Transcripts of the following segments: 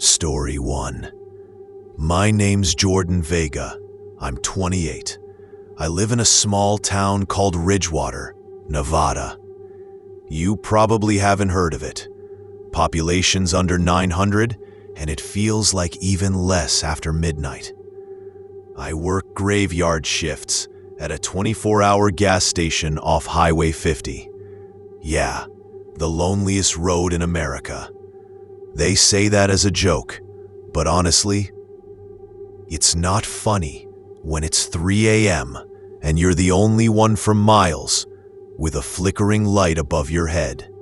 Story 1. My name's Jordan Vega. I'm 28. I live in a small town called Ridgewater, Nevada. You probably haven't heard of it. Population's under 900, and it feels like even less after midnight. I work graveyard shifts at a 24-hour gas station off Highway 50. Yeah, the loneliest road in America. They say that as a joke, but honestly, it's not funny when it's 3 a.m. and you're the only one for miles with a flickering light above your head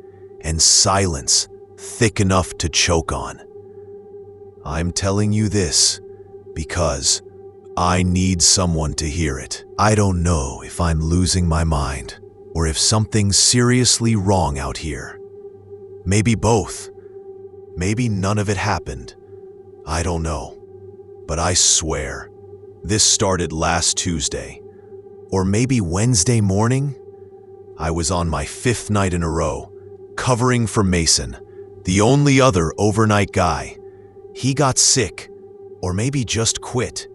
and silence thick enough to choke on. I'm telling you this because I need someone to hear it. I don't know if I'm losing my mind or if something's seriously wrong out here. Maybe both. Maybe none of it happened. I don't know. But I swear, this started last Tuesday. Or maybe Wednesday morning? I was on my 5th night in a row, covering for Mason, the only other overnight guy. He got sick, or maybe just quit.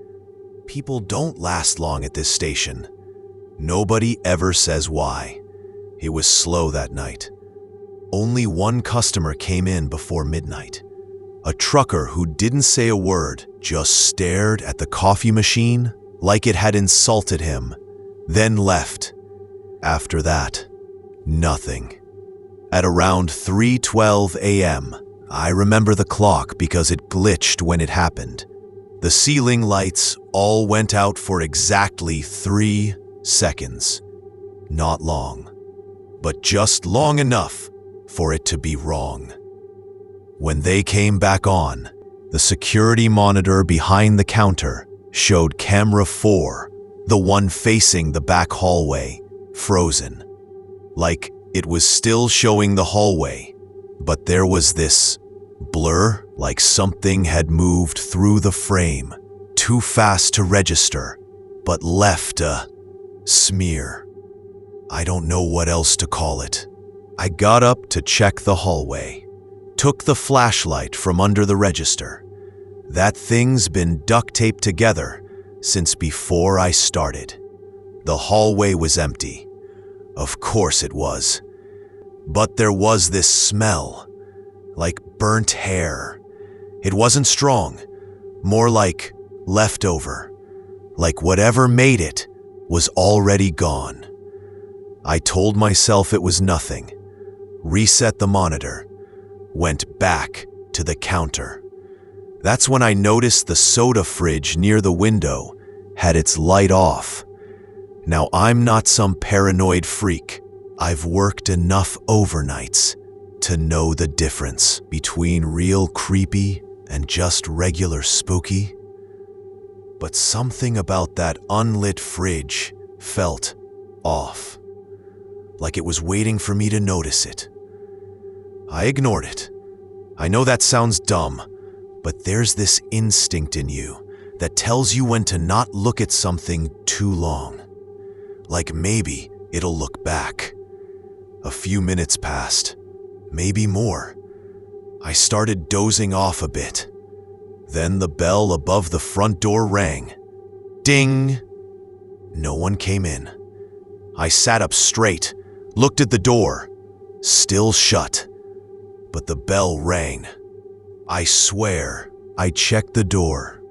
People don't last long at this station. Nobody ever says why. It was slow that night. Only one customer came in before midnight. A trucker who didn't say a word, just stared at the coffee machine like it had insulted him, then left. After that, nothing. At around 3:12 a.m., I remember the clock because it glitched when it happened. The ceiling lights all went out for exactly 3 seconds. Not long, but just long enough for it to be wrong. When they came back on, the security monitor behind the counter showed camera 4, the one facing the back hallway, frozen. Like it was still showing the hallway, but there was this blur, like something had moved through the frame, too fast to register, but left a smear. I don't know what else to call it. I got up to check the hallway, took the flashlight from under the register. That thing's been duct taped together since before I started. The hallway was empty. Of course it was. But there was this smell, like burnt hair. It wasn't strong, more like leftover, like whatever made it was already gone. I told myself it was nothing, reset the monitor, went back to the counter. That's when I noticed the soda fridge near the window had its light off. Now, I'm not some paranoid freak. I've worked enough overnights to know the difference between real creepy and just regular spooky. But something about that unlit fridge felt off, like it was waiting for me to notice it. I ignored it. I know that sounds dumb, but there's this instinct in you that tells you when to not look at something too long. Like maybe it'll look back. A few minutes passed, maybe more. I started dozing off a bit. Then the bell above the front door rang. Ding! No one came in. I sat up straight, looked at the door, still shut. But the bell rang. I swear, I checked the door.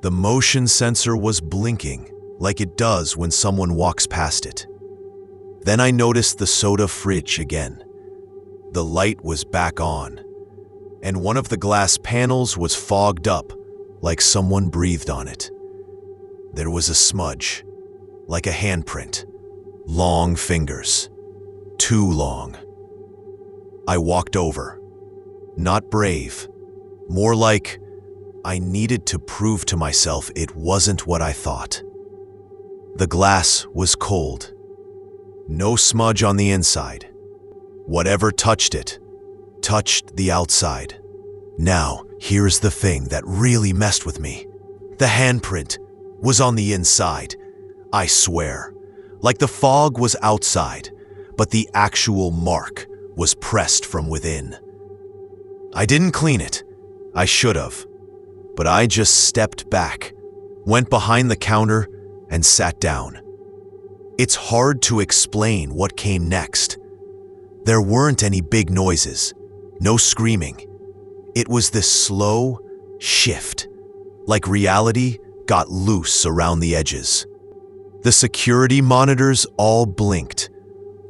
The motion sensor was blinking, like it does when someone walks past it. Then I noticed the soda fridge again. The light was back on, and one of the glass panels was fogged up, like someone breathed on it. There was a smudge, like a handprint, long fingers, too long. I walked over. Not brave, more like I needed to prove to myself it wasn't what I thought. The glass was cold. No smudge on the inside. Whatever touched it, touched the outside. Now, here's the thing that really messed with me. The handprint was on the inside, I swear. Like the fog was outside, but the actual mark was pressed from within. I didn't clean it. I should have, but I just stepped back, went behind the counter, and sat down. It's hard to explain what came next. There weren't any big noises, no screaming. It was this slow shift, like reality got loose around the edges. The security monitors all blinked,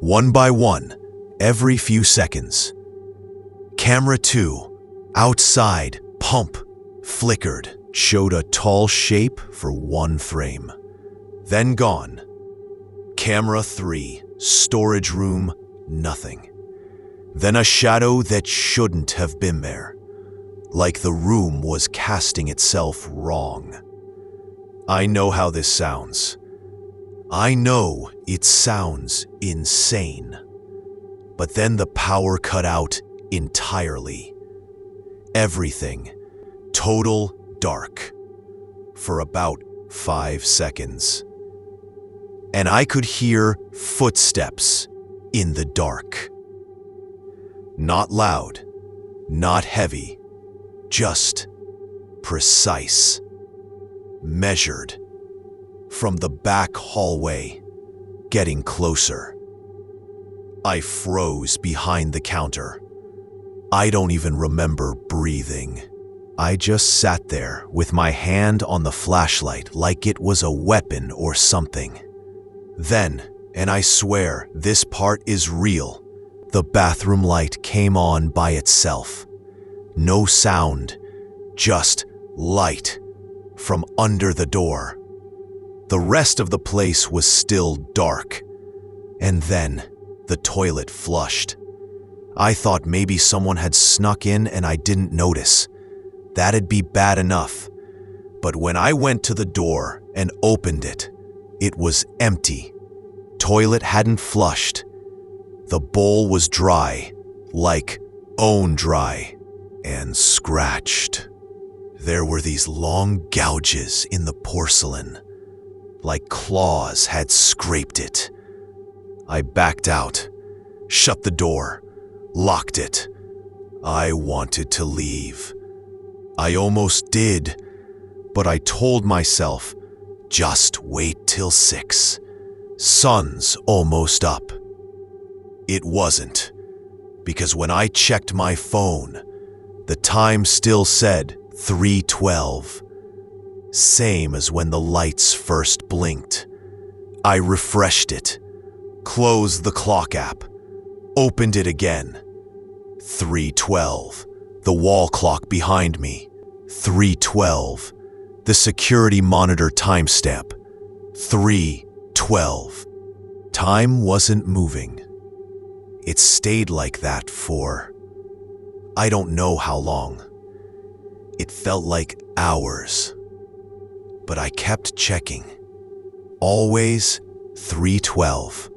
one by one, every few seconds. Camera 2, outside, pump, flickered, showed a tall shape for one frame. Then gone. Camera 3, storage room, nothing. Then a shadow that shouldn't have been there, like the room was casting itself wrong. I know how this sounds. I know it sounds insane. But then the power cut out entirely. Everything, total dark, for about 5 seconds. And I could hear footsteps in the dark. Not loud, not heavy, just precise, measured, from the back hallway, getting closer. I froze behind the counter. I don't even remember breathing. I just sat there with my hand on the flashlight like it was a weapon or something. Then, and I swear this part is real, the bathroom light came on by itself. No sound, just light from under the door. The rest of the place was still dark. And then the toilet flushed. I thought maybe someone had snuck in and I didn't notice. That'd be bad enough. But when I went to the door and opened it, it was empty. Toilet hadn't flushed. The bowl was dry, like bone dry, and scratched. There were these long gouges in the porcelain, like claws had scraped it. I backed out, shut the door, locked it. I wanted to leave. I almost did, but I told myself, just wait till 6. Sun's almost up. It wasn't, because when I checked my phone, the time still said 3:12. Same as when the lights first blinked. I refreshed it, closed the clock app, opened it again. 3:12. The wall clock behind me. 3:12. The security monitor timestamp. 3:12. Time wasn't moving. It stayed like that for I don't know how long. It felt like hours. But I kept checking. Always 3:12.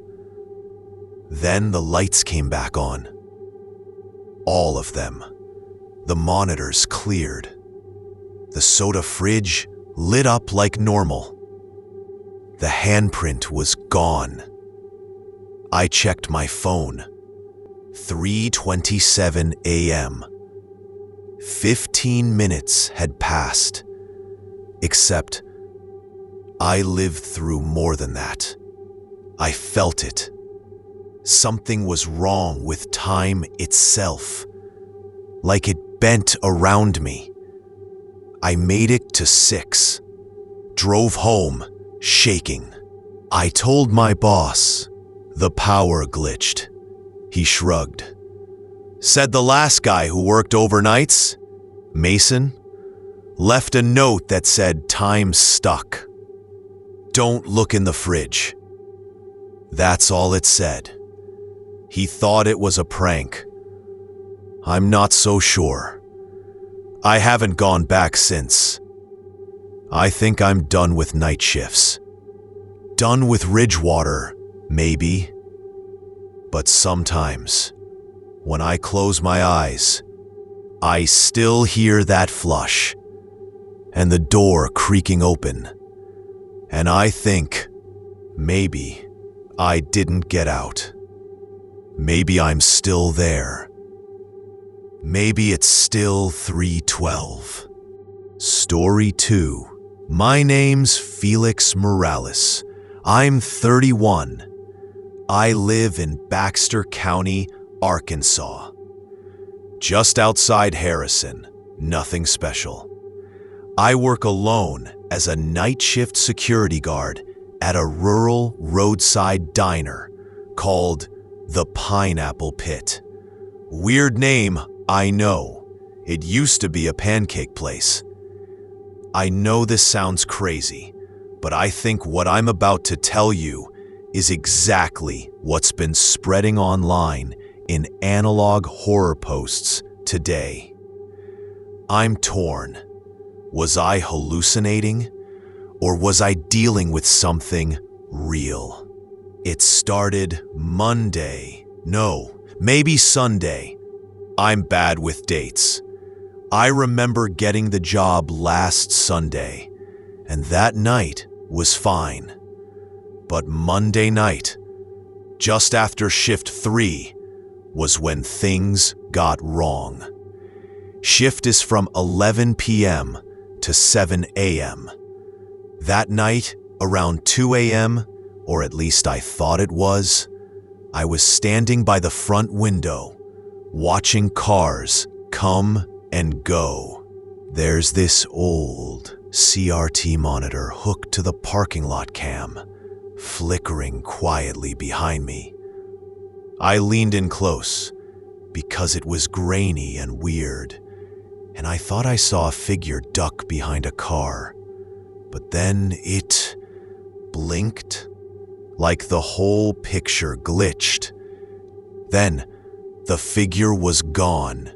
Then the lights came back on. All of them. The monitors cleared. The soda fridge lit up like normal. The handprint was gone. I checked my phone. 3:27 a.m. 15 minutes had passed. Except, I lived through more than that. I felt it. Something was wrong with time itself. Like it bent around me. I made it to 6. Drove home, shaking. I told my boss. The power glitched. He shrugged. Said the last guy who worked overnights, Mason, left a note that said time stuck. Don't look in the fridge. That's all it said. He thought it was a prank. I'm not so sure. I haven't gone back since. I think I'm done with night shifts. Done with Ridgewater, maybe. But sometimes, when I close my eyes, I still hear that flush, and the door creaking open, and I think, maybe I didn't get out. Maybe I'm still there. Maybe it's still 3:12. Story 2. My name's Felix Morales. I'm 31. I live in Baxter County, Arkansas. Just outside Harrison, nothing special. I work alone as a night shift security guard at a rural roadside diner called the Pineapple Pit. Weird name, I know. It used to be a pancake place. I know this sounds crazy, but I think what I'm about to tell you is exactly what's been spreading online in analog horror posts today. I'm torn. Was I hallucinating? Or was I dealing with something real? It started Monday. No, maybe Sunday. I'm bad with dates. I remember getting the job last Sunday, and that night was fine. But Monday night, just after shift 3, was when things got wrong. Shift is from 11 p.m. to 7 a.m. That night, around 2 a.m., or at least I thought it was, I was standing by the front window, watching cars come and go. There's this old CRT monitor hooked to the parking lot cam, flickering quietly behind me. I leaned in close because it was grainy and weird, and I thought I saw a figure duck behind a car. But then it blinked, like the whole picture glitched. Then the figure was gone.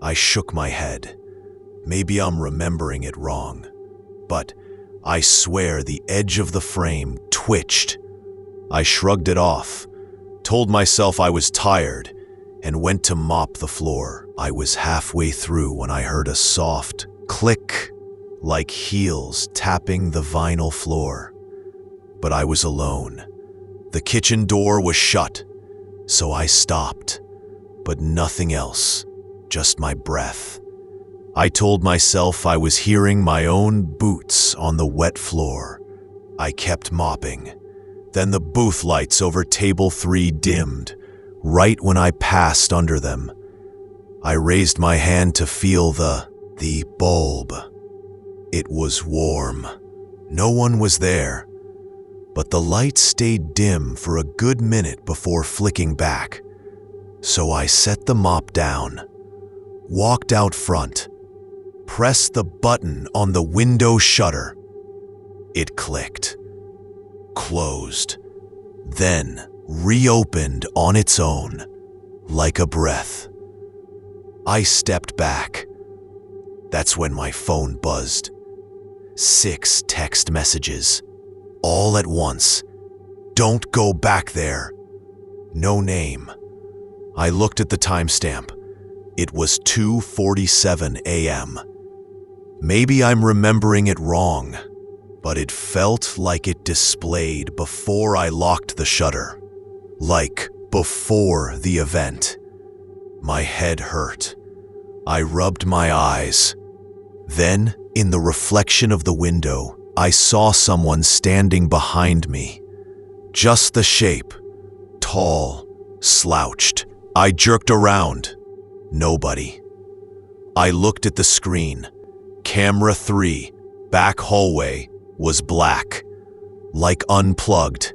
I shook my head. Maybe I'm remembering it wrong, but I swear the edge of the frame twitched. I shrugged it off, told myself I was tired, and went to mop the floor. I was halfway through when I heard a soft click, like heels tapping the vinyl floor. But I was alone. The kitchen door was shut, so I stopped. But nothing else, just my breath. I told myself I was hearing my own boots on the wet floor. I kept mopping. Then the booth lights over table 3 dimmed, right when I passed under them. I raised my hand to feel the bulb. It was warm. No one was there, but the light stayed dim for a good minute before flicking back. So I set the mop down, walked out front, pressed the button on the window shutter. It clicked, closed, then reopened on its own, like a breath. I stepped back. That's when my phone buzzed. 6 text messages, all at once. Don't go back there. No name. I looked at the timestamp. It was 2:47 a.m. Maybe I'm remembering it wrong, but it felt like it displayed before I locked the shutter. Like before the event. My head hurt. I rubbed my eyes. Then, in the reflection of the window, I saw someone standing behind me. Just the shape. Tall, slouched. I jerked around. Nobody. I looked at the screen. Camera 3, back hallway, was black. Like unplugged.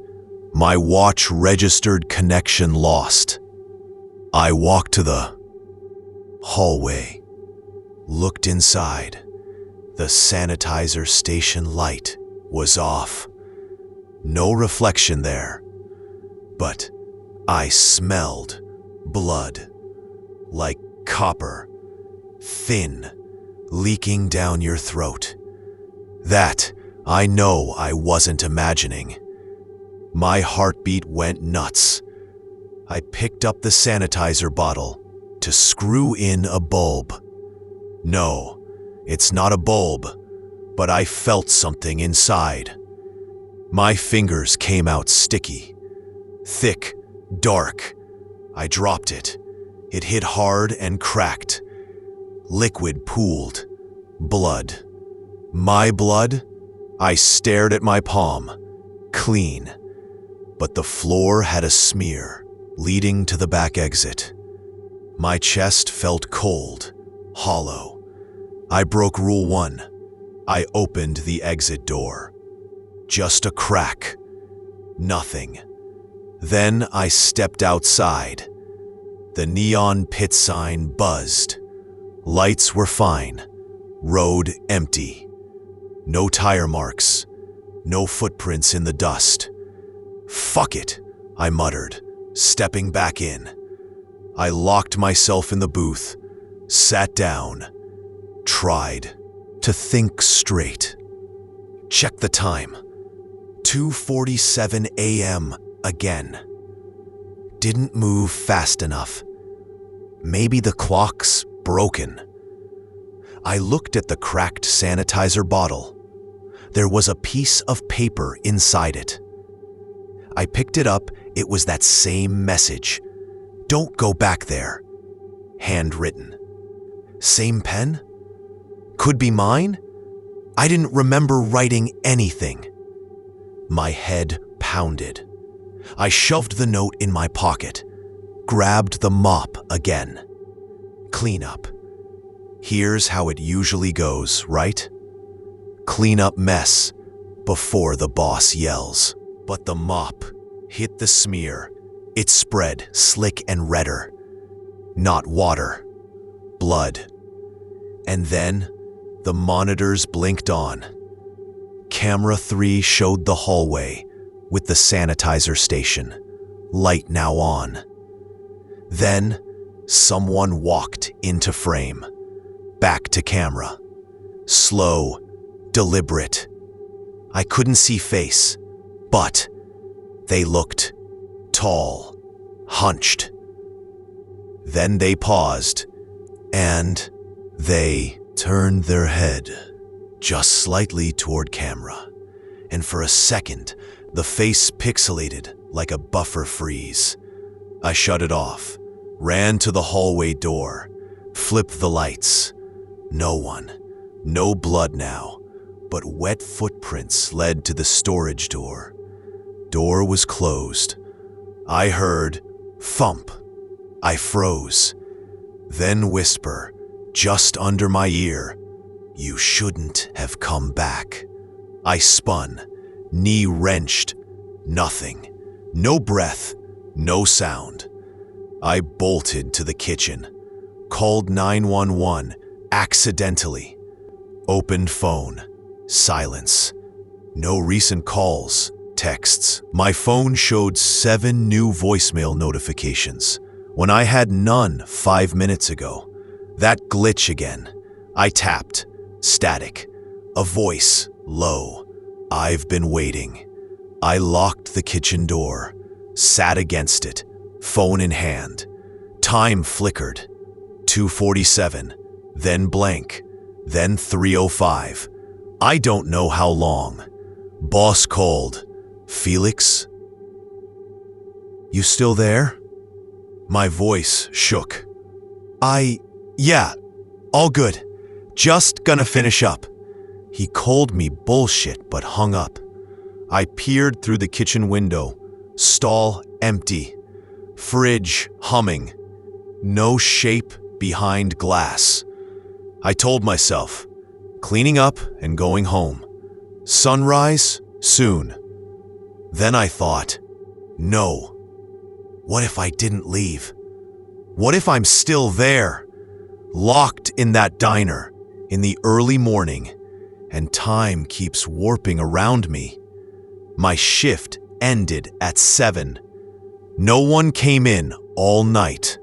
My watch registered connection lost. I walked to the hallway. Looked inside. The sanitizer station light was off. No reflection there. But I smelled blood. Like copper. Thin. Leaking down your throat. That I know I wasn't imagining. My heartbeat went nuts. I picked up the sanitizer bottle to screw in a bulb. No, it's not a bulb, but I felt something inside. My fingers came out sticky, thick, dark. I dropped it. It hit hard and cracked. Liquid pooled. Blood. My blood? I stared at my palm. Clean. But the floor had a smear, leading to the back exit. My chest felt cold, hollow. I broke Rule 1. I opened the exit door. Just a crack. Nothing. Then I stepped outside. The neon pit sign buzzed. Lights were fine. Road empty. No tire marks. No footprints in the dust. "Fuck it," I muttered, stepping back in. I locked myself in the booth, sat down, tried to think straight. Check the time. 2:47 a.m. again. Didn't move fast enough. Maybe the clock's broken. I looked at the cracked sanitizer bottle. There was a piece of paper inside it. I picked it up. It was that same message. "Don't go back there." Handwritten. Same pen? Could be mine? I didn't remember writing anything. My head pounded. I shoved the note in my pocket, grabbed the mop again. Clean up. Here's how it usually goes, right? Clean up mess before the boss yells. But the mop hit the smear. It spread slick and redder. Not water. Blood. And then the monitors blinked on. Camera 3 showed the hallway with the sanitizer station. Light now on. Then someone walked into frame. Back to camera. Slow, deliberate. I couldn't see face, but they looked tall, hunched. Then they paused, and they turned their head just slightly toward camera. And for a second, the face pixelated like a buffer freeze. I shut it off, ran to the hallway door, flipped the lights. No one, no blood now, but wet footprints led to the storage door. Door was closed. I heard thump. I froze. Then whisper, just under my ear, "You shouldn't have come back." I spun, knee wrenched. Nothing. No breath, no sound. I bolted to the kitchen, called 911 accidentally. Opened phone. Silence. No recent calls, texts. My phone showed 7 new voicemail notifications when I had none 5 minutes ago. That glitch again. I tapped. Static. A voice, low. "I've been waiting." I locked the kitchen door, sat against it, phone in hand. Time flickered. 2:47, then blank, then 3:05. I don't know how long. Boss called. "Felix? You still there?" My voice shook. Yeah, all good. Just gonna finish up." He called me bullshit but hung up. I peered through the kitchen window. Stall empty. Fridge humming. No shape behind glass. I told myself, cleaning up and going home. Sunrise soon. Then I thought, no. What if I didn't leave? What if I'm still there? Locked in that diner in the early morning, and time keeps warping around me. My shift ended at 7. No one came in all night.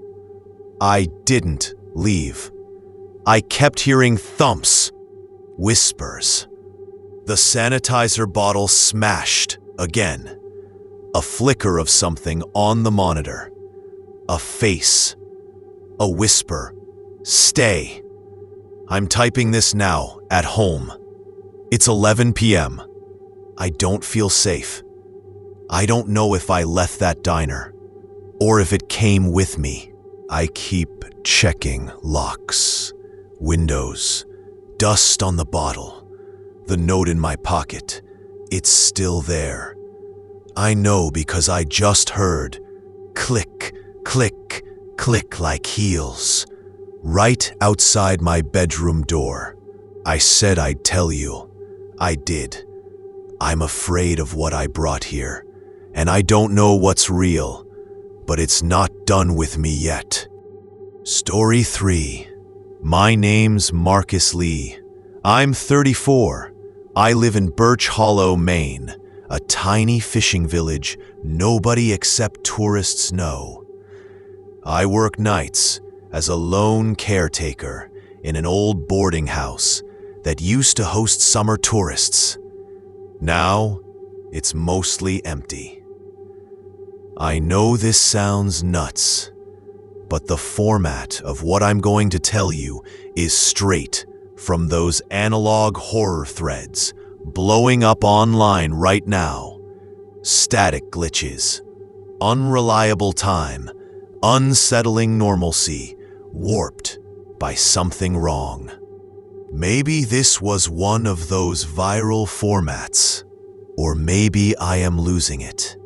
I didn't leave. I kept hearing thumps, whispers. The sanitizer bottle smashed again. A flicker of something on the monitor. A face. A whisper. "Stay." I'm typing this now at home. It's 11 p.m. I don't feel safe. I don't know if I left that diner or if it came with me. I keep checking locks, windows, dust on the bottle, the note in my pocket. It's still there. I know because I just heard click, click, click like heels, right outside my bedroom door. I said I'd tell you. I did. I'm afraid of what I brought here, and I don't know what's real, but it's not done with me yet. Story 3. My name's Marcus Lee. I'm 34. I live in Birch Hollow, Maine, a tiny fishing village nobody except tourists know. I work nights as a lone caretaker in an old boarding house that used to host summer tourists. Now, it's mostly empty. I know this sounds nuts, but the format of what I'm going to tell you is straight from those analog horror threads blowing up online right now. Static glitches, unreliable time, unsettling normalcy, warped by something wrong. Maybe this was one of those viral formats, or maybe I am losing it.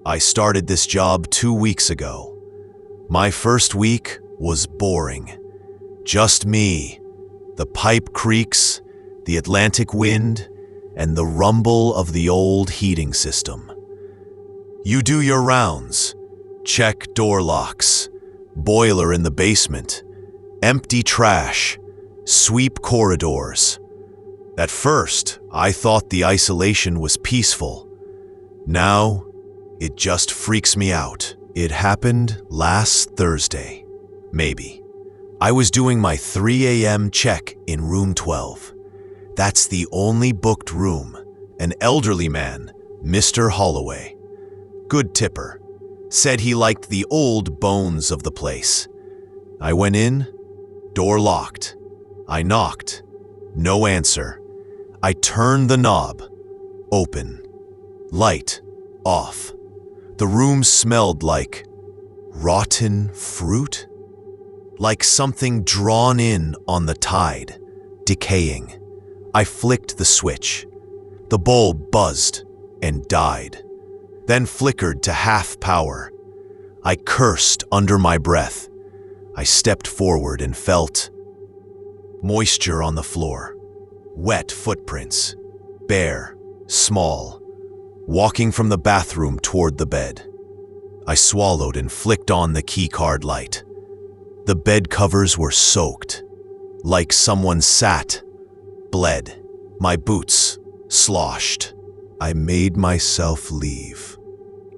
I started this job 2 weeks ago. My first week was boring. Just me, the pipe creaks, the Atlantic wind, and the rumble of the old heating system. You do your rounds, check door locks, boiler in the basement, empty trash, sweep corridors. At first, I thought the isolation was peaceful. Now, it just freaks me out. It happened last Thursday, maybe. I was doing my 3 a.m. check in room 12. That's the only booked room. An elderly man, Mr. Holloway, good tipper, said he liked the old bones of the place. I went in, door locked. I knocked, no answer. I turned the knob, open, light off. The room smelled like rotten fruit, like something drawn in on the tide, decaying. I flicked the switch. The bulb buzzed and died, then flickered to half power. I cursed under my breath. I stepped forward and felt moisture on the floor, wet footprints, bare, small, walking from the bathroom toward the bed. I swallowed and flicked on the keycard light. The bed covers were soaked, like someone sat, bled. My boots sloshed. I made myself leave.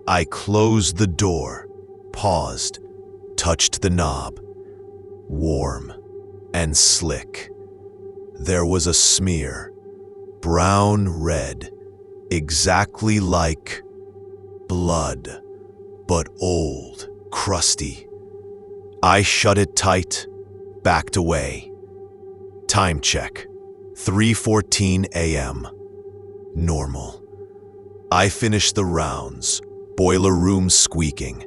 I closed the door, paused, touched the knob. Warm and slick. There was a smear, brown-red, exactly like blood, but old, crusty. I shut it tight, backed away. Time check, 3:14 a.m. Normal. I finished the rounds, boiler room squeaking,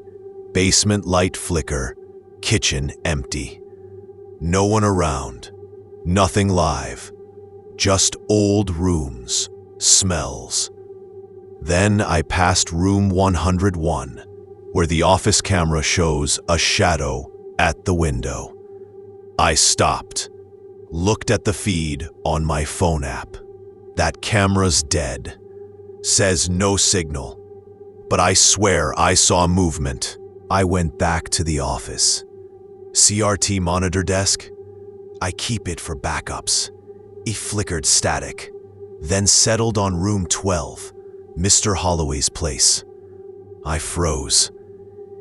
basement light flicker, kitchen empty. No one around, nothing live, just old rooms, smells. Then I passed room 101, where the office camera shows a shadow at the window. I stopped, looked at the feed on my phone app. That camera's dead. Says no signal. But I swear I saw movement. I went back to the office. CRT monitor desk? I keep it for backups. It flickered static, then settled on room 12, Mr. Holloway's place. I froze.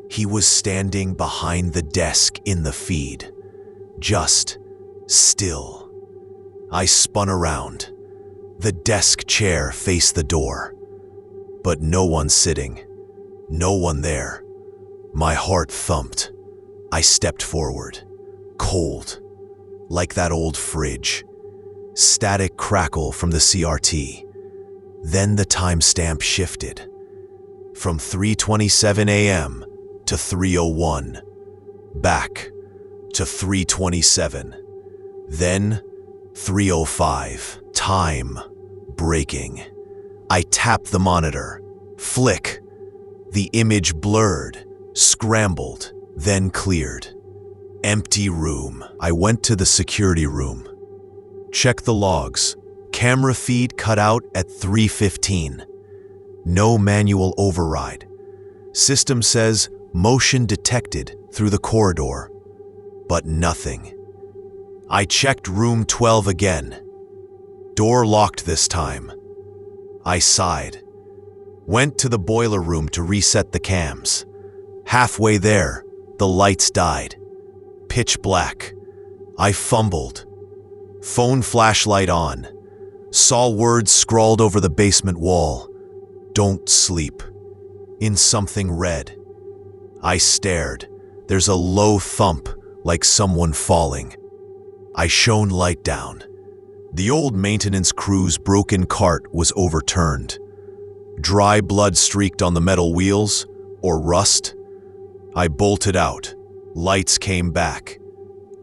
He was standing behind the desk in the feed, just still. I spun around. The desk chair faced the door, but no one sitting, no one there. My heart thumped. I stepped forward, cold, like that old fridge. Static crackle from the CRT. Then the timestamp shifted from 3:27 a.m. to 3:01. back to 3:27, then 3:05. Time breaking. I tap the monitor. Flick. The image blurred, scrambled, then cleared. Empty room. I went to the security room. Check the logs. Camera feed cut out at 3:15. No manual override. System says motion detected through the corridor, but nothing. I checked room 12 again. Door locked this time. I sighed. Went to the boiler room to reset the cams. Halfway there, the lights died. Pitch black. I fumbled. Phone flashlight on. Saw words scrawled over the basement wall. Don't sleep. In something red. I stared. There's a low thump, like someone falling. I shone light down. The old maintenance crew's broken cart was overturned. Dry blood streaked on the metal wheels, or rust. I bolted out. Lights came back.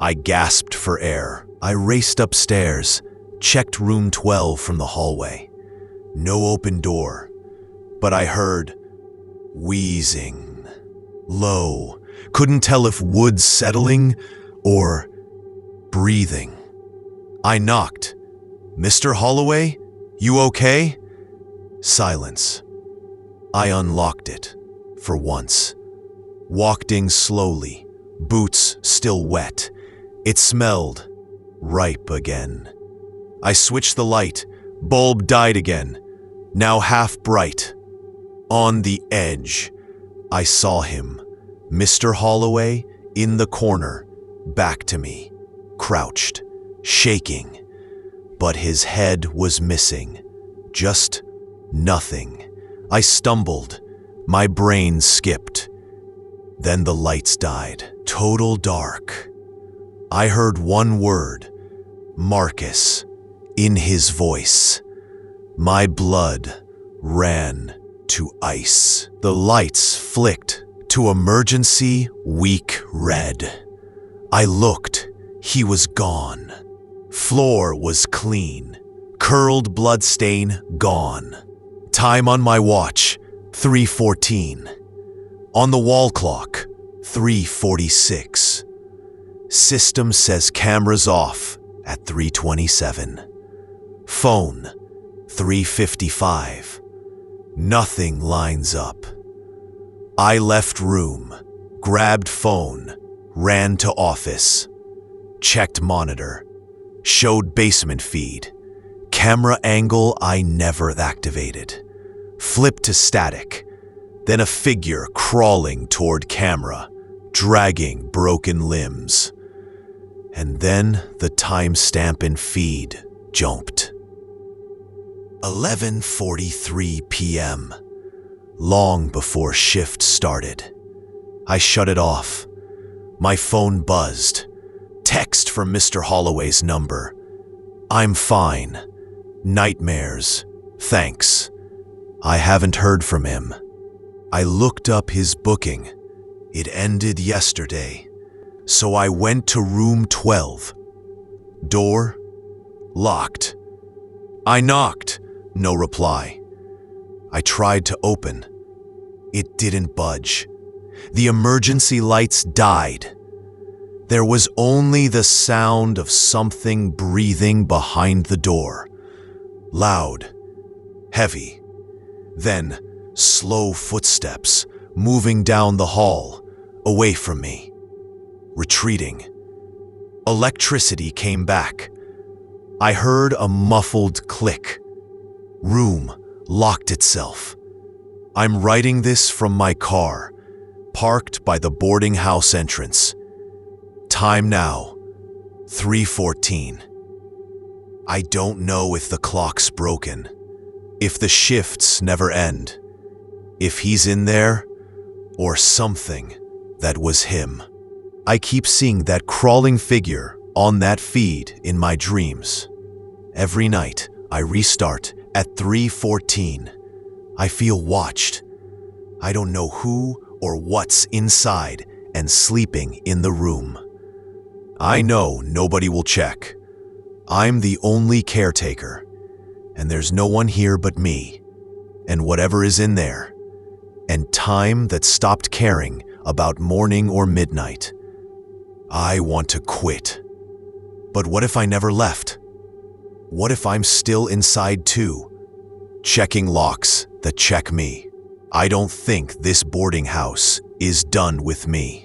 I gasped for air. I raced upstairs, checked room 12 from the hallway. No open door, but I heard wheezing. Low. Couldn't tell if wood settling or breathing. I knocked. Mr. Holloway, you okay? Silence. I unlocked it, for once. Walked in slowly, boots still wet. It smelled ripe again. I switched the light. Bulb died again, now half bright. On the edge, I saw him, Mr. Holloway, in the corner, back to me, crouched, shaking. But his head was missing, just nothing. I stumbled, my brain skipped. Then the lights died, total dark. I heard one word, Marcus, in his voice. My blood ran to ice. The lights flicked to emergency weak red. I looked, he was gone. Floor was clean, curled blood stain gone. Time on my watch, 3:14. On the wall clock, 3:46. System says cameras off at 3:27. Phone, 3:55. Nothing lines up. I left room, grabbed phone, ran to office. Checked monitor, showed basement feed. Camera angle I never activated. Flipped to static, then a figure crawling toward camera, dragging broken limbs. And then the timestamp and feed jumped. 11:43 p.m., long before shift started. I shut it off. My phone buzzed. Text from Mr. Holloway's number. I'm fine. Nightmares. Thanks. I haven't heard from him. I looked up his booking. It ended yesterday. So I went to room 12. Door locked. I knocked. No reply. I tried to open. It didn't budge. The emergency lights died. There was only the sound of something breathing behind the door. Loud, heavy. Then slow footsteps moving down the hall, away from me. Retreating. Electricity came back. I heard a muffled click. Room locked itself. I'm writing this from my car, parked by the boarding house entrance. Time now, 3:14. I don't know if the clock's broken, if the shifts never end, if he's in there, or something that was him. I keep seeing that crawling figure on that feed in my dreams. Every night, I restart at 3:14. I feel watched. I don't know who or what's inside and sleeping in the room. I know nobody will check. I'm the only caretaker, and there's no one here but me, and whatever is in there, and time that stopped caring about morning or midnight. I want to quit. But what if I never left? What if I'm still inside too, checking locks that check me? I don't think this boarding house is done with me.